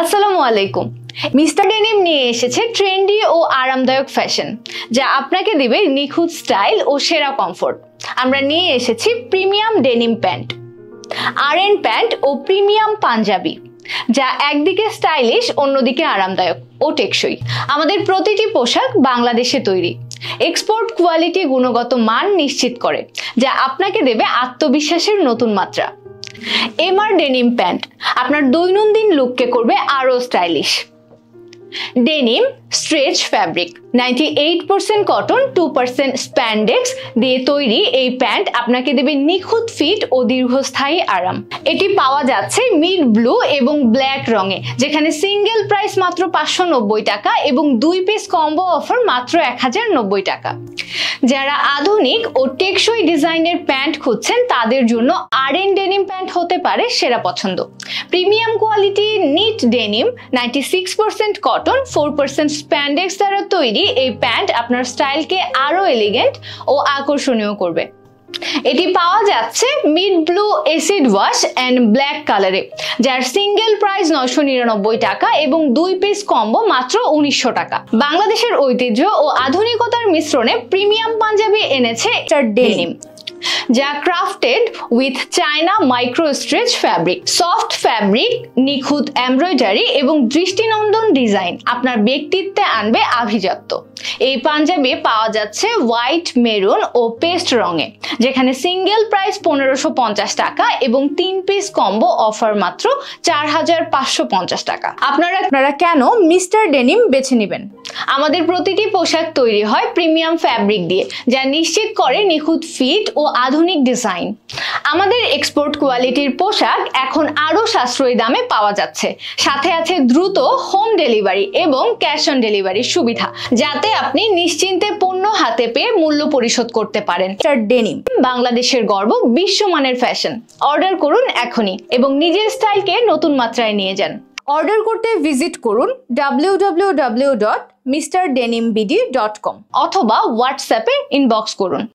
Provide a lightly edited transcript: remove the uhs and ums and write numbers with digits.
আসসালামু আলাইকুম। Mister denim নিয়ে এসেছে ট্রেন্ডি ও আরামদায়ক ফ্যাশন, যা আপনাকে দিবে নিখুঁত স্টাইল ও সেরা কমফোর্ট। আমরা নিয়ে এসেছি premium denim pant, RN pant ও প্রিমিয়াম পাঞ্জাবি, যা একদিকে স্টাইলিশ অন্যদিকে আরামদায়ক ও টেকসই। আমাদের প্রতিটি পোশাক বাংলাদেশে তৈরি, এক্সপোর্ট কোয়ালিটি গুণগত মান নিশ্চিত করে, যা আপনাকে দেবে আত্মবিশ্বাসের নতুন মাত্রা। এমআর ডেনিম প্যান্ট আপনার দৈনন্দিন লুককে করবে আরো stylish. Denim stretch fabric, 98% cotton, 2% spandex দিয়ে তৈরি এই প্যান্ট আপনাকে দেবে নিখুঁত ফিট ও দীর্ঘস্থায়ী আরাম। এটি পাওয়া যাচ্ছে মিড ব্লু এবং ব্ল্যাক রঙে, যেখানে সিঙ্গেল প্রাইস মাত্র 590 টাকা এবং 2 পিস কম্বো অফার মাত্র 1090 টাকা। যারা আধুনিক ও টেকসই ডিজাইনের প্যান্ট খুঁজছেন তাদের জন্য আরএন ডেনিম প্যান্ট হতে পারে সেরা পছন্দ। Premium quality NEET denim, 96% cotton, 4% spandex দ্বারা তৈরি এই প্যান্ট আপনার স্টাইলকে আরো এলিগেন্ট ও আকর্ষণীয় করবে। এটি পাওয়া যাচ্ছে mid blue acid wash and black কালারে, যার সিঙ্গেল প্রাইস 999 টাকা এবং 2 পিস কম্বো মাত্র 1900 টাকা। বাংলাদেশের ঐতিহ্য ও আধুনিকতার মিশ্রণে প্রিমিয়াম পাঞ্জাবি এনেছে ডেনিম, যা crafted with China micro stretch fabric. Soft fabric, নিখুঁত এমব্রয়ডারি এবং দৃষ্টিনন্দন ডিজাইন আপনার ব্যক্তিত্বে আনবে আভিজাত্য। এই পাঞ্জাবি পাওয়া যাচ্ছে হোয়াইট, মেরুন ও পেস্ট রঙে, যেখানে সিঙ্গেল প্রাইস 1550 টাকা এবং 3 পিস কম্বো অফার মাত্র 4550 টাকা। আপনারা কেন মিস্টার ডেনিম বেছে নেবেন? আমাদের প্রতিটি পোশাক তৈরি হয় প্রিমিয়াম ফ্যাব্রিক দিয়ে, যা নিশ্চিত করে নিখুঁত ফিট ও আধুনিক ডিজাইন। আমাদের এক্সপোর্ট কোয়ালিটির পোশাক এখন আরো সাশ্রয়ী দামে পাওয়া যাচ্ছে, সাথে আছে দ্রুত হোম ডেলিভারি এবং ক্যাশ অন ডেলিভারির সুবিধা, যাতে আপনি নিশ্চিন্তে পণ্য হাতে পেয়ে মূল্য পরিশোধ করতে পারেন। ডেনিম বাংলাদেশের গর্ব, বিশ্বমানের ফ্যাশন। অর্ডার করুন এখনই এবং নিজের স্টাইলকে নতুন মাত্রায় নিয়ে যান। অর্ডার করতে ভিজিট করুন www.mrdenimbd.com অথবা হোয়াটসঅ্যাপে ইনবক্স করুন।